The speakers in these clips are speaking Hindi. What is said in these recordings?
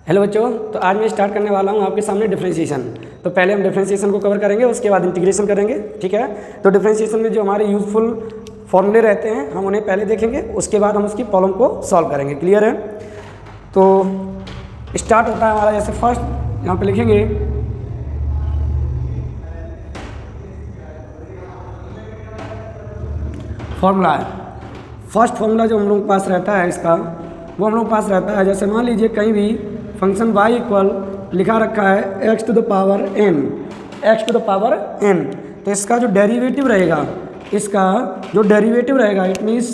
हेलो बच्चों, तो आज मैं स्टार्ट करने वाला हूँ आपके सामने डिफरेंशिएशन। तो पहले हम डिफरेंशिएशन को कवर करेंगे, उसके बाद इंटीग्रेशन करेंगे। ठीक है, तो डिफरेंशिएशन में जो हमारे यूजफुल फॉर्मूले रहते हैं हम उन्हें पहले देखेंगे, उसके बाद हम उसकी प्रॉब्लम को सॉल्व करेंगे। क्लियर है? तो स्टार्ट होता है हमारा, जैसे फर्स्ट यहाँ पे लिखेंगे फॉर्मूला है। फर्स्ट फॉर्मूला जो हम लोग के पास रहता है इसका, वो हम लोग के पास रहता है, जैसे मान लीजिए कहीं भी फंक्शन y इक्वल लिखा रखा है x to the power n, x to the power n, तो इसका जो डेरिवेटिव रहेगा, इसका जो डेरिवेटिव रहेगा, इट मीन्स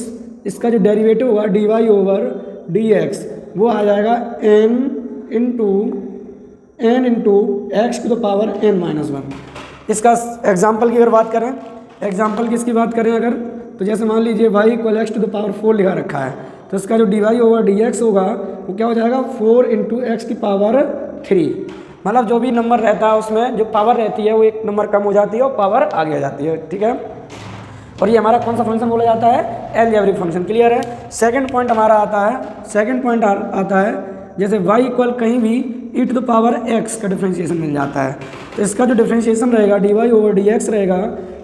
इसका जो डेरिवेटिव होगा dy ओवर dx, वो आ जाएगा n into x to the power n minus 1। इसका एग्जाम्पल की अगर बात करें, एग्जाम्पल की इसकी बात करें अगर, तो जैसे मान लीजिए y equal X to the power 4 लिखा रखा है, तो इसका जो dy ओवर dx होगा वो क्या हो जाएगा 4 इंटू एक्स की पावर 3। मतलब जो भी नंबर रहता है उसमें जो पावर रहती है वो एक नंबर कम हो जाती है और पावर आगे आ जाती है। ठीक है, और ये हमारा कौन सा फंक्शन बोला जाता है? Algebraic function. क्लियर है? सेकंड पॉइंट हमारा आता है, सेकंड पॉइंट आता है जैसे y इक्वल कहीं भी e to the power x का डिफ्रेंशिएशन मिल जाता है, तो इसका जो डिफ्रेंशिएशन रहेगा dy ओवर dx रहेगा,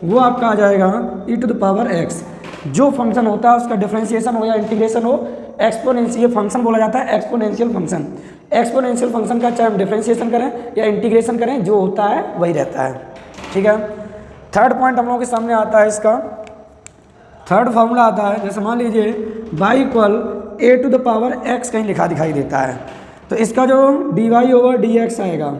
वो आपका आ जाएगा e to the power x। जो फंक्शन होता है उसका डिफरेंशिएशन हो या इंटीग्रेशन हो, एक्सपोनेंशियल फंक्शन बोला जाता है, एक्सपोनेंशियल फंक्शन। एक्सपोनेंशियल फंक्शन का चाहे हम डिफरेंशिएशन करें या इंटीग्रेशन करें, जो होता है वही रहता है। ठीक है, थर्ड पॉइंट हम लोगों के सामने आता है, इसका थर्ड फार्मूला आता है, जैसे मान लीजिए y equal a to the power x कहीं लिखा दिखाई देता है, तो इसका जो dy ओवर dx आएगा,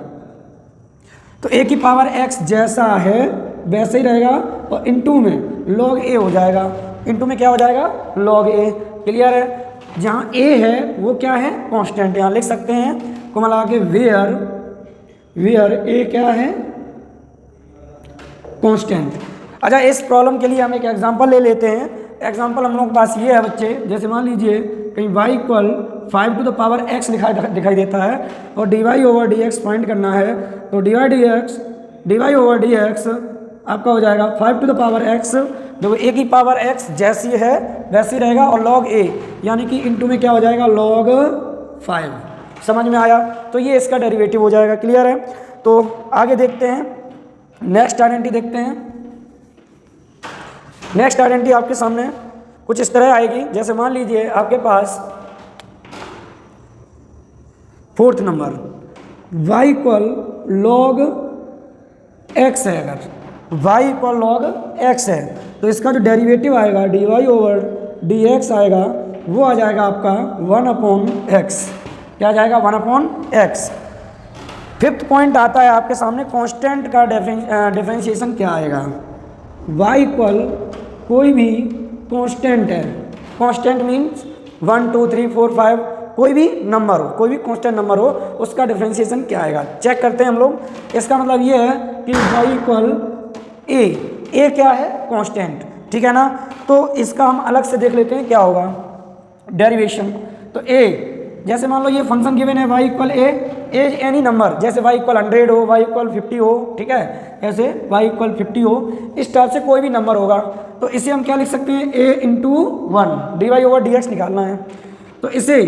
तो a की पावर x जैसा है वैसे ही रहेगा, और इनटू में log a हो जाएगा, इनटू में क्या हो जाएगा? log a। क्लियर है? जहाँ a है वो क्या है? कांस्टेंट। यहाँ लिख सकते हैं को मिला के वेयर a क्या है? कांस्टेंट। अच्छा, इस प्रॉब्लम के लिए हम एक एग्जांपल ले लेते हैं। एग्जांपल हम लोग के पास ये है बच्चे, जैसे मान लीजिए कहीं y equal 5 to the power x दिखाई देता है और dy ओवर dx फाइंड करना है, तो dy ओवर dx आपका हो जाएगा 5 टू द पावर x। देखो a की पावर x जैसी है वैसी रहेगा, और log a यानी कि इनटू में क्या हो जाएगा? log 5। समझ में आया? तो ये इसका डेरिवेटिव हो जाएगा। क्लियर है? तो आगे देखते हैं, नेक्स्ट आइडेंटिटी देखते हैं। नेक्स्ट आइडेंटिटी आपके सामने कुछ इस तरह आएगी, जैसे मान लीजिए आपके पास fourth number y equal log x है, अगर y इक्वल log x है, तो इसका जो डेरिवेटिव आएगा dy ओवर dx आएगा, वो आ जाएगा आपका 1/x। क्या आ जाएगा? 1/x। फिफ्थ पॉइंट आता है आपके सामने, कांस्टेंट का डिफरेंशिएशन क्या आएगा? y इक्वल कोई भी कांस्टेंट है, कांस्टेंट मीन्स 1 2 3 4 5 कोई भी नंबर हो, कोई भी कांस्टेंट नंबर हो, उसका डिफरेंशिएशन क्या आएगा? चेक करते हैं हम लोग। इसका मतलब ये है कि y इक्वल a क्या है? कांस्टेंट। ठीक है ना? तो इसका हम अलग से देख लेते हैं क्या होगा डेरिवेशन। तो a, जैसे मान लो ये फंक्शन गिवन है y equal a as any number, जैसे y इक्वल 100 हो, y इक्वल 50 हो, ठीक है, ऐसे y इक्वल 50 हो, इस टाइप से कोई भी नंबर होगा, तो इसे हम क्या लिख सकते हैं? a into 1 dy over dx निकालना है, तो इसे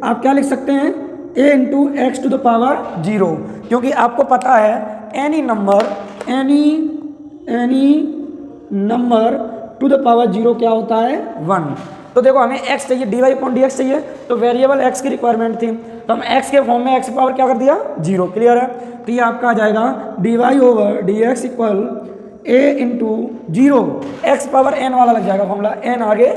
आप क्या लिख सकते हैं? a into x to the power 0, क्योंकि आपको पता है any number to the power 0 क्या होता है? 1। तो देखो हमें x चाहिए, dy अपॉन dx चाहिए, तो वेरिएबल x की रिक्वायरमेंट थी, तो हम x के फॉर्म में x पावर क्या कर दिया? 0। क्लियर है? तो ये आपका आ जाएगा dy over dx equal a into 0, x power n वाला लग जाएगा फॉर्मूला, n आगे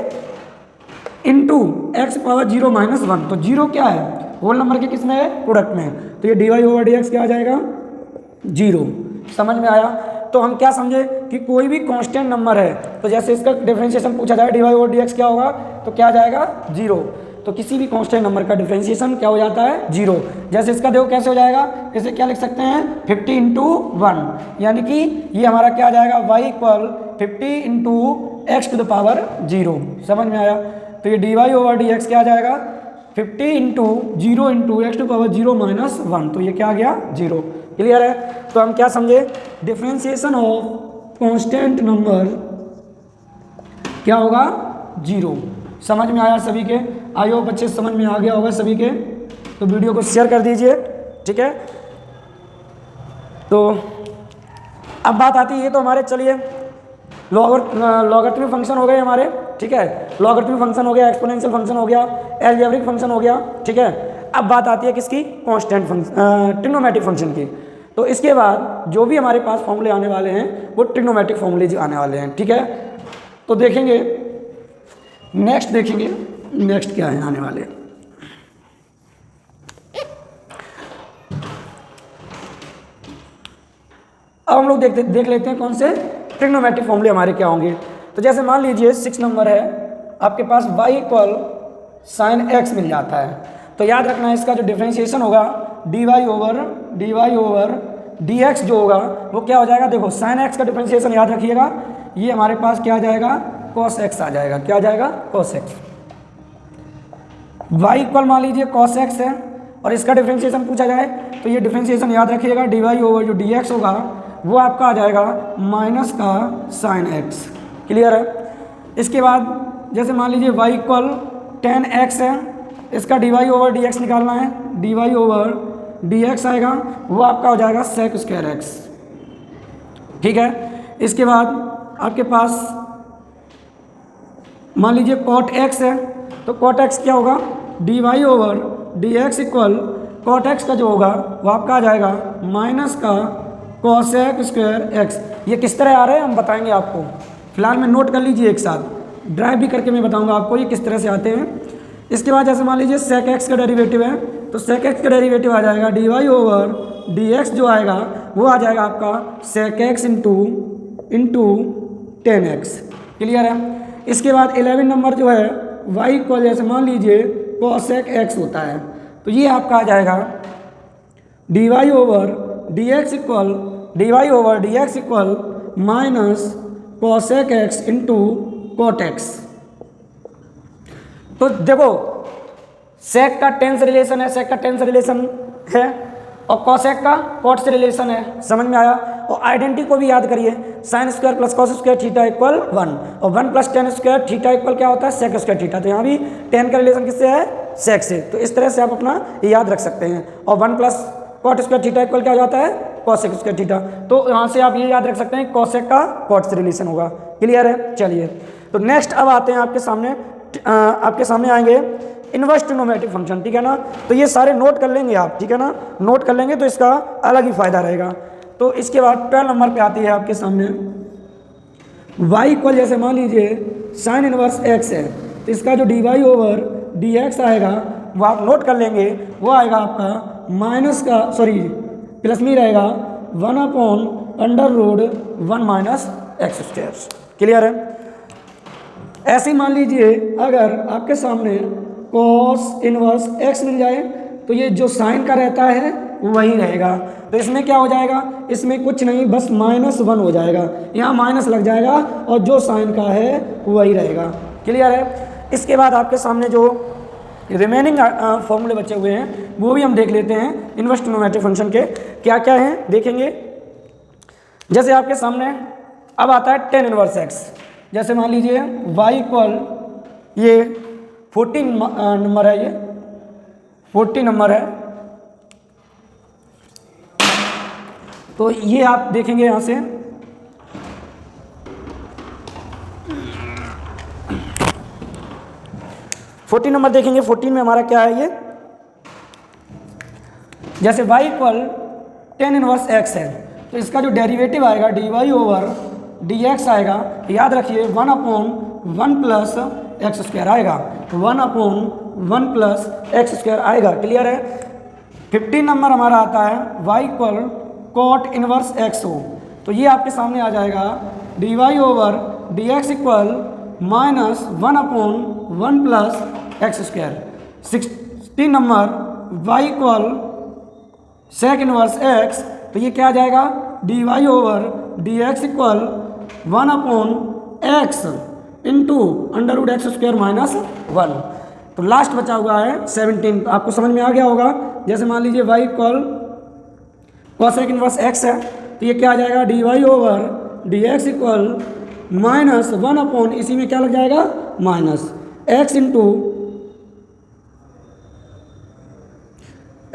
इंटू एक्स पावर 0 माइनस 1। तो 0 क्या है? होल नंबर के किस में है? प्रोडक्ट में। तो ये dy ओवर dx क्या आ जाएगा? 0। समझ में आया? तो हम क्या समझे कि कोई भी कांस्टेंट नंबर है, तो जैसे इसका डिफरेंशिएशन पूछा जाए dy ओवर dx क्या होगा, तो क्या आ जाएगा? 0। तो किसी भी कांस्टेंट नंबर का डिफरेंशिएशन क्या हो जाता है? 0। जैसे इसका देखो कैसे हो जाएगा, इसे क्या लिख सकते हैं? 50 इंटू 1, यानी कि ये हमारा क्या आ जाएगा? y equal 50 into x to the power 0। समझ में आया? तो ये dy ओवर dx क्या आ जाएगा? 50 into 0 into x to power 0 minus 1, तो ये क्या आ गया? 0। क्लियर है? तो हम क्या समझे? डिफरेंशिएशन ऑफ कांस्टेंट नंबर क्या होगा? 0। समझ में आया सभी के? आई होप बच्चे समझ में आ गया होगा सभी के। तो वीडियो को शेयर कर दीजिए, ठीक है। तो अब बात आती है, तो हमारे चलिए लॉगरिथमिक फंक्शन हो गए हमारे, ठीक है। लॉगरिथमिक फंक्शन हो गया, एक्सपोनेंशियल फंक्शन हो गया, अलजेब्रिक फंक्शन हो गया, ठीक है। अब बात आती है किसकी, कांस्टेंट फंक्शन, ट्रिग्नोमेट्रिक फंक्शन की। तो इसके बाद जो भी हमारे पास फॉर्मूले आने वाले हैं वो ट्रिग्नोमेट्रिक फॉर्मूले आने वाले हैं, ठीक है। तो देखेंगे नेक्स्ट, देखेंगे नेक्स्ट क्या है आने वाले। अब हम लोग देख लेते हैं कौन से ट्रिग्नोमेट्रिक फॉर्मूले हमारे क्या होंगे। तो जैसे मान लीजिए 6 नंबर है, आपके पास y इक्वल साइन x मिल जाता है। तो याद रखना है इसका जो डिफरेंशिएशन होगा dy ओवर dx जो होगा वो क्या हो जाएगा, देखो साइन x का डिफरेंशिएशन याद रखिएगा, ये हमारे पास क्या आ जाएगा, cos x आ जाएगा। क्या आ जाएगा, cos x। y इक्वल मान लीजिए cos x है और इसका डिफरेंशिएशन पूछा जाए तो ये डिफरेंशिएशन याद रखिएगा, dy ओवर जो dx होगा वो आपका आ जाएगा माइनस का साइन x। क्लियर है। इसके बाद जैसे मान लीजिए y इक्वल tan x है, इसका dy ओवर dx निकालना है, dy ओवर dx आएगा वो आपका हो जाएगा sec स्क्वायर x, ठीक है। इसके बाद आपके पास मान लीजिए cot x है, तो cot x क्या होगा, dy over dx equal cot x का जो होगा वो आपका आ जाएगा माइनस का cosec स्क्वायर x। ये किस तरह आ रहे हैं हम बताएंगे आपको, फिलहाल में नोट कर लीजिए, एक साथ ड्राइव भी करके मैं बताऊंगा आपको ये किस तरह से आते हैं। इसके बाद जैसे मान लीजिए sec x का डेरिवेटिव है, तो sec x का डेरिवेटिव आ जाएगा dy ओवर dx जो आएगा वो आ जाएगा आपका sec x into tan x। Clear है। इसके बाद 11 नंबर जो है y इक्वल जैसे मान लीजिए cosec x होता है, तो ये आपका आ जाएगा dy over dx equal minus cosec x into cot x। तो देखो sec का tan से रिलेशन है, sec का tan से रिलेशन है और cosec का cot से रिलेशन है, समझ में आया। और आइडेंटिटी को भी याद करिए, sine square plus cos square theta equal 1 और 1 plus tan square theta equal क्या होता है, sec स्क्वायर थीटा। तो यहाँ भी tan का रिलेशन किससे है, sec से। तो इस तरह से आप अपना याद रख सकते हैं। और 1 plus cot square theta equal क्या हो जाता है, cosec स्क्वायर थीटा। तो यहाँ से आप ये याद रख सकते हैं cosec का cot से रिलेशन होगा। क्लियर है। चलिए तो नेक्स्ट अब आते हैं आपके सामने आएंगे इनवर्स ट्रिग्नोमेट्रिक फंक्शन, ठीक है ना। तो ये सारे नोट कर लेंगे आप, ठीक है ना, नोट कर लेंगे तो इसका अलग ही फायदा रहेगा। तो इसके बाद 12 नंबर पे आती है आपके सामने y इक्वल जैसे मान लीजिए साइन इनवर्स x है, तो इसका जो dy ओवर dx आएगा वो आप नोट कर लेंगे, वो आएगा आपका माइनस का प्लस में रहेगा 1/√1 माइनस एक्स स्क्वायर। क्लियर है। ऐसे ही मान लीजिए अगर आपके सामने cos इनवर्स x मिल जाए तो ये जो साइन का रहता है वही रहेगा। तो इसमें क्या हो जाएगा, इसमें कुछ नहीं बस -1 हो जाएगा, यहाँ माइनस लग जाएगा और जो साइन का है वही रहेगा। क्लियर है। इसके बाद आपके सामने जो रिमेनिंग फॉर्मूले बचे हुए हैं वो भी हम देख लेते हैं इनवर्स ट्रिग्नोमेट्रिक फंक्शन के क्या क्या हैं, देखेंगे। जैसे आपके सामने अब आता है tan इनवर्स x। जैसे मान लीजिए y इक्वल ये 14 नंबर है, ये 40 नंबर है, तो ये आप देखेंगे यहाँ से 14 नंबर देखेंगे। 14 में हमारा क्या है, ये जैसे y equal tan inverse x है, तो इसका जो डेरिवेटिव आएगा dy ओवर dx आएगा, याद रखिए 1/1 प्लस एक्स स्क्वायर आएगा, 1/1 प्लस एक्स स्क्वायर आएगा। क्लियर है। 15 नंबर हमारा आता है y equal cot inverse x हो, तो ये आपके सामने आ जाएगा dy over dx equal -1/1 plus x square. 16 number y equal sec inverse x, तो ये क्या आ जाएगा dy over dx equal 1/x into √x² -1। तो लास्ट बचा हुआ है 17। आपको समझ में आ गया होगा। जैसे मान लीजिए y equal cosec inverse x है, तो ये क्या आ जाएगा dy ओवर dx इक्वल -1/, इसी में क्या लग जाएगा -x into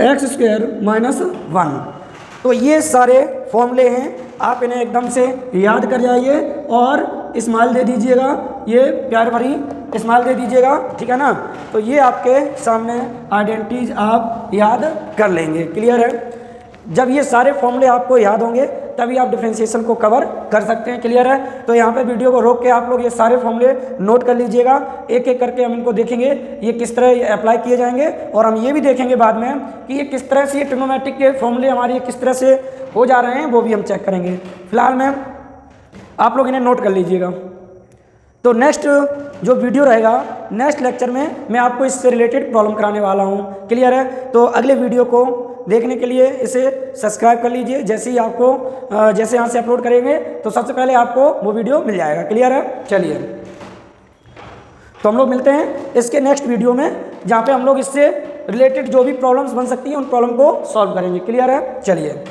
x square minus 1। तो ये सारे फॉर्मूले हैं, आप इन्हें एकदम से याद कर जाइए और स्माइल दे दीजिएगा, ये प्यार भरी स्माइल दे दीजिएगा, ठीक है ना। तो ये आपके सामने आइडेंटिटीज आप याद कर लेंगे, क्लियर है। जब ये सारे फॉर्मूले आपको याद होंगे तभी आप डिफरेंशिएशन को कवर कर सकते हैं, क्लियर है। तो यहाँ पे वीडियो को रोक के आप लोग ये सारे फॉर्मूले नोट कर लीजिएगा, एक एक करके हम इनको देखेंगे ये किस तरह अप्लाई किए जाएंगे, और हम ये भी देखेंगे बाद में कि ये किस तरह से ये ट्रिग्नोमेट्रिक के फॉर्मूले हमारे किस तरह से हो जा रहे हैं, वो भी हम चेक करेंगे। फिलहाल में आप लोग इन्हें नोट कर लीजिएगा। तो नेक्स्ट जो वीडियो रहेगा, नेक्स्ट लेक्चर में मैं आपको इससे रिलेटेड प्रॉब्लम कराने वाला हूँ, क्लियर है। तो अगले वीडियो को देखने के लिए इसे सब्सक्राइब कर लीजिए, जैसे ही आपको जैसे यहाँ से अपलोड करेंगे तो सबसे पहले आपको वो वीडियो मिल जाएगा, क्लियर है। चलिए तो हम लोग मिलते हैं इसके नेक्स्ट वीडियो में, जहाँ पे हम लोग इससे रिलेटेड जो भी प्रॉब्लम्स बन सकती हैं उन प्रॉब्लम को सॉल्व करेंगे, क्लियर है। चलिए।